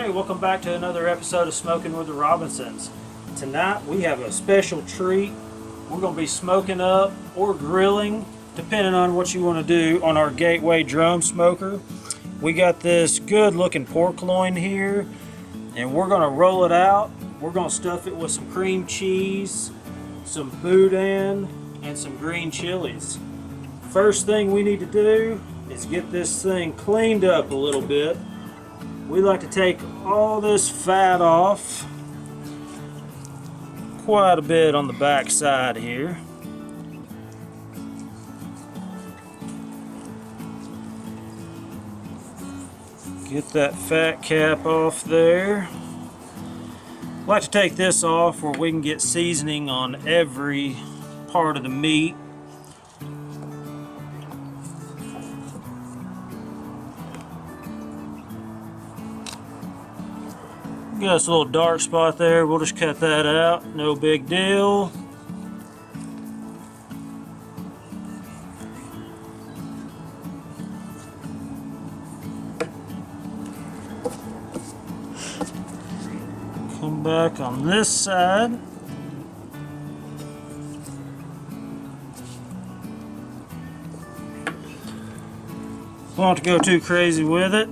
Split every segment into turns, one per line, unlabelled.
Hey, welcome back to another episode of Smoking with the Robinsons. Tonight we have a special treat. We're going to be smoking up or grilling, depending on what you want to do, on our Gateway drum smoker. We got this good looking pork loin here, and we're going to roll it out. We're going to stuff it with some cream cheese, some Boudin, and some green chilies. First thing we need to do is get this thing cleaned up a little bit. We like to take all this fat off, quite a bit on the back side here. Get that fat cap off there. I like to take this off where we can get seasoning on every part of the meat. Got this little dark spot there, we'll just cut that out, no big deal. Come back on this side. Don't have to go too crazy with it.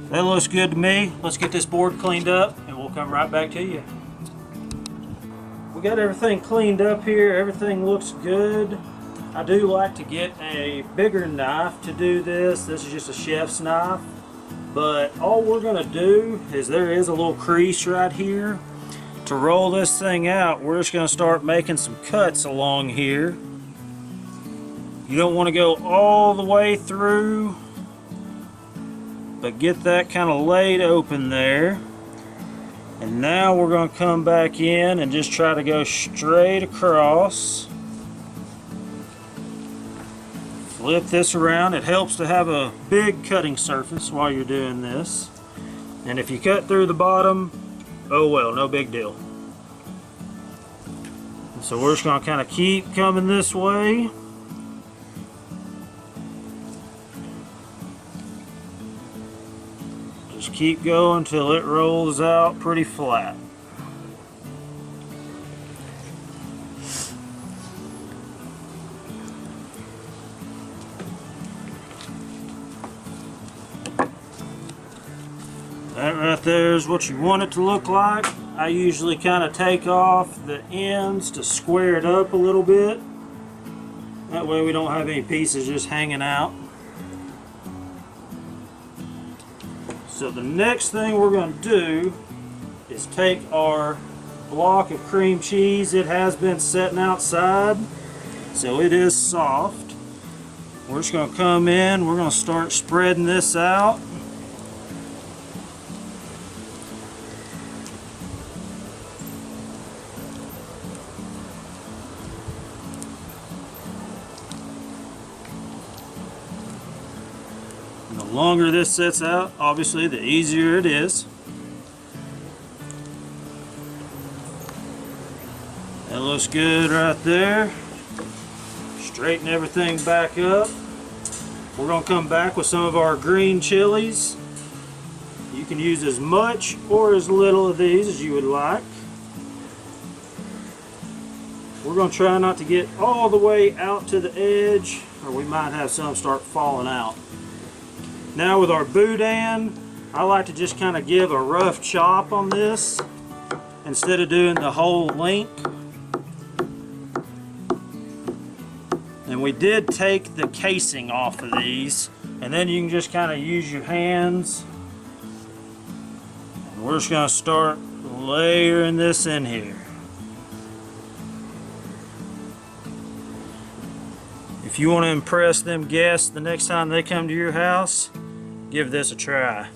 That looks good to me. Let's get this board cleaned up and we'll come right back to you. We got everything cleaned up here. Everything looks good. I do like to get a bigger knife to do this. This is just a chef's knife. But all we're going to do is there is a little crease right here. To roll this thing out, we're just going to start making some cuts along here. You don't want to go all the way through, but get that kind of laid open there. And now we're going to come back in and just try to go straight across. Flip this around. It helps to have a big cutting surface while you're doing this. And if you cut through the bottom, oh well, no big deal. So we're just going to kind of keep coming this way. Just keep going until it rolls out pretty flat. That right there is what you want it to look like. I usually kind of take off the ends to square it up a little bit. That way we don't have any pieces just hanging out. So the next thing we're going to do is take our block of cream cheese. It has been sitting outside, so it is soft. We're just going to come in, we're going to start spreading this out. The longer this sits out, obviously, the easier it is. That looks good right there. Straighten everything back up. We're going to come back with some of our green chilies. You can use as much or as little of these as you would like. We're going to try not to get all the way out to the edge, or we might have some start falling out. Now with our Boudin, I like to just kind of give a rough chop on this instead of doing the whole length. And we did take the casing off of these, and then you can just kind of use your hands. And we're just going to start layering this in here. If you want to impress them guests the next time they come to your house, give this a try.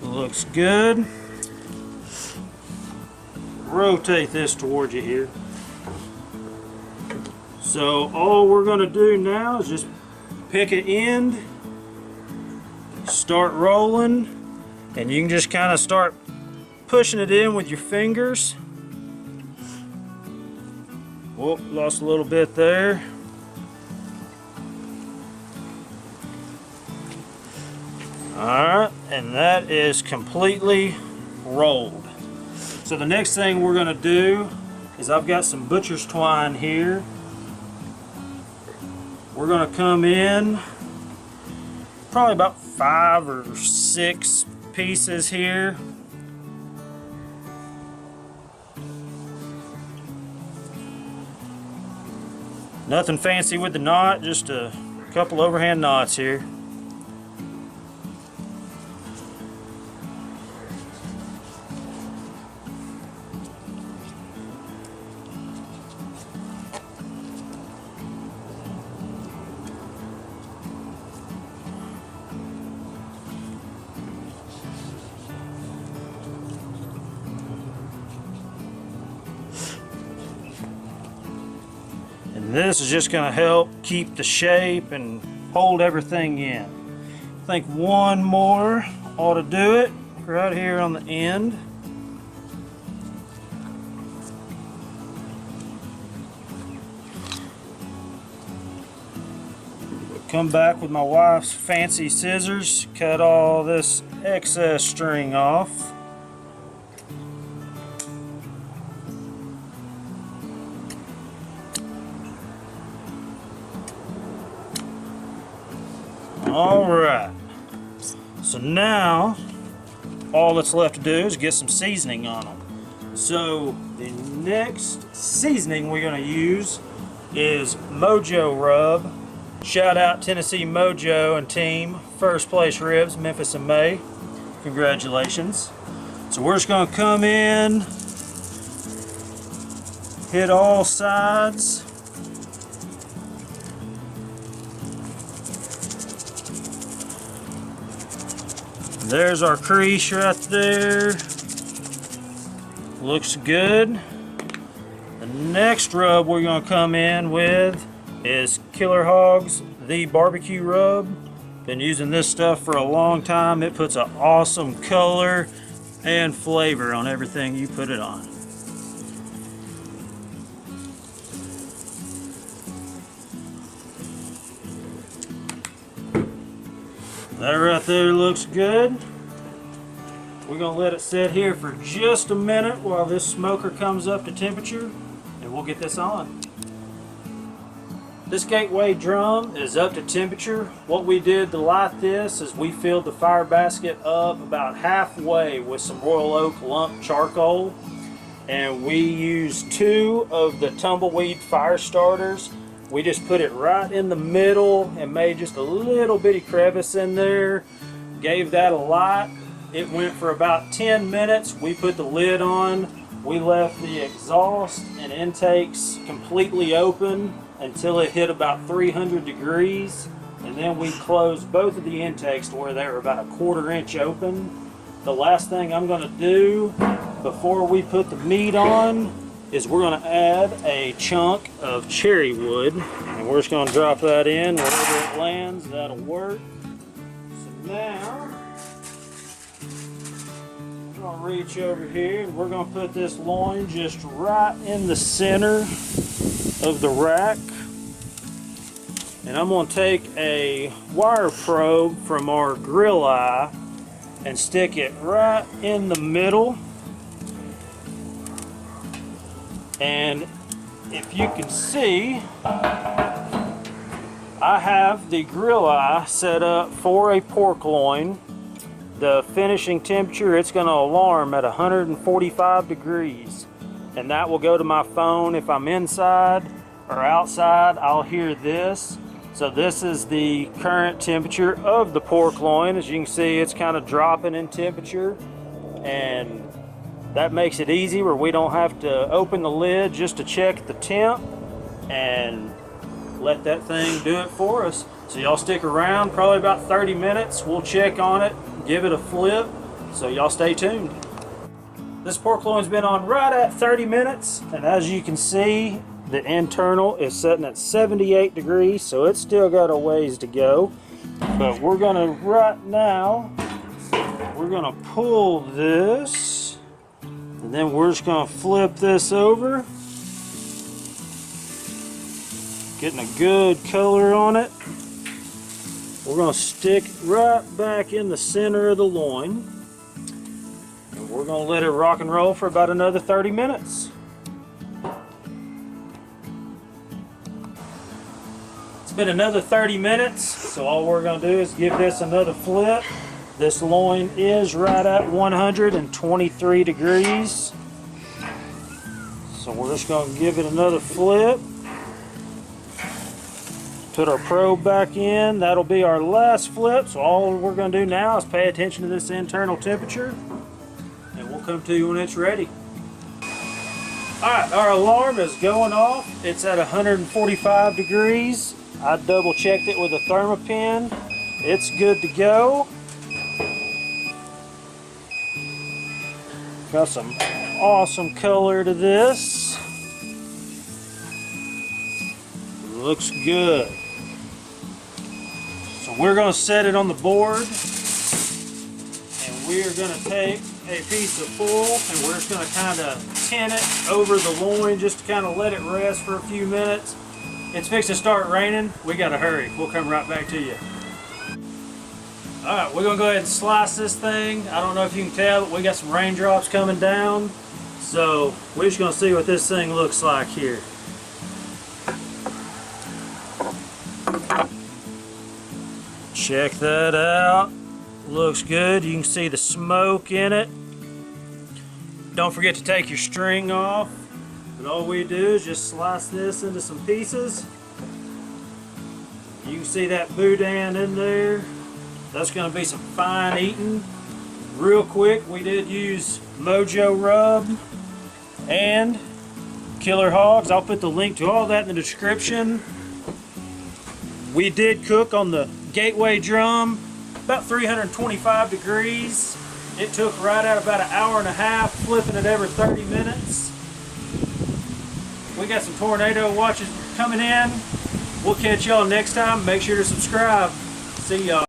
Looks good. Rotate this towards you here. So all we're going to do now is just pick an end, start rolling, and you can just kind of start pushing it in with your fingers. Whoop, lost a little bit there. Alright, and that is completely rolled. So the next thing we're going to do is I've got some butcher's twine here. We're going to come in probably about 5 or 6 pieces here. Nothing fancy with the knot, just a couple overhand knots here. And this is just going to help keep the shape and hold everything in. I think one more ought to do it right here on the end. Come back with my wife's fancy scissors, cut all this excess string off. Alright, so now all that's left to do is get some seasoning on them. So the next seasoning we're going to use is Mojo rub. Shout out Tennessee Mojo and team, first place ribs, Memphis and May. Congratulations. So we're just going to come in, hit all sides. There's our crease right there. Looks good. The next rub we're going to come in with is Killer Hogs, the barbecue rub. Been using this stuff for a long time. It puts an awesome color and flavor on everything you put it on. That right there looks good. We're going to let it sit here for just a minute while this smoker comes up to temperature, and we'll get this on. This gateway drum is up to temperature. What we did to light this is we filled the fire basket up about halfway with some Royal Oak lump charcoal, and we used 2 of the tumbleweed fire starters. We just put it right in the middle and made just a little bitty crevice in there. Gave that a light. It went for about 10 minutes. We put the lid on. We left the exhaust and intakes completely open until it hit about 300 degrees. And then we closed both of the intakes to where they were about a 1/4 inch open. The last thing I'm going to do before we put the meat on is we're going to add a chunk of cherry wood, and we're just going to drop that in wherever it lands. That'll work. So now I'm going to reach over here and we're going to put this loin just right in the center of the rack, and I'm going to take a wire probe from our grill eye and stick it right in the middle. And if you can see, I have the grill eye set up for a pork loin. The finishing temperature, it's going to alarm at 145 degrees. And that will go to my phone. If I'm inside or outside, I'll hear this. So this is the current temperature of the pork loin. As you can see, it's kind of dropping in temperature. And that makes it easy where we don't have to open the lid just to check the temp and let that thing do it for us. So y'all stick around probably about 30 minutes. We'll check on it, give it a flip. So y'all stay tuned. This pork loin's been on right at 30 minutes. And as you can see, the internal is setting at 78 degrees. So it's still got a ways to go. But we're gonna right now, we're gonna pull this. And then we're just going to flip this over. Getting a good color on it. We're going to stick right back in the center of the loin. And we're going to let it rock and roll for about another 30 minutes. It's been another 30 minutes, so all we're going to do is give this another flip. This loin is right at 123 degrees. So we're just going to give it another flip. Put our probe back in. That'll be our last flip. So all we're going to do now is pay attention to this internal temperature, and we'll come to you when it's ready. Alright, our alarm is going off. It's at 145 degrees. I double checked it with a Thermometer. It's good to go. Got some awesome color to this. Looks good. So we're going to set it on the board, and we're going to take a piece of foil and we're just going to kind of tin it over the loin just to kind of let it rest for a few minutes. It's fixing to start raining. We got to hurry. We'll come right back to you. Alright, we're going to go ahead and slice this thing. I don't know if you can tell, but we got some raindrops coming down. So we're just going to see what this thing looks like here. Check that out. Looks good. You can see the smoke in it. Don't forget to take your string off. But all we do is just slice this into some pieces. You can see that Boudin in there. That's going to be some fine eating. Real quick, we did use Mojo rub and Killer Hogs. I'll put the link to all that in the description. We did cook on the gateway drum about 325 degrees. It took right at about an hour and a half, flipping it every 30 minutes. We got some tornado watches coming in. We'll catch y'all next time. Make sure to subscribe. See y'all.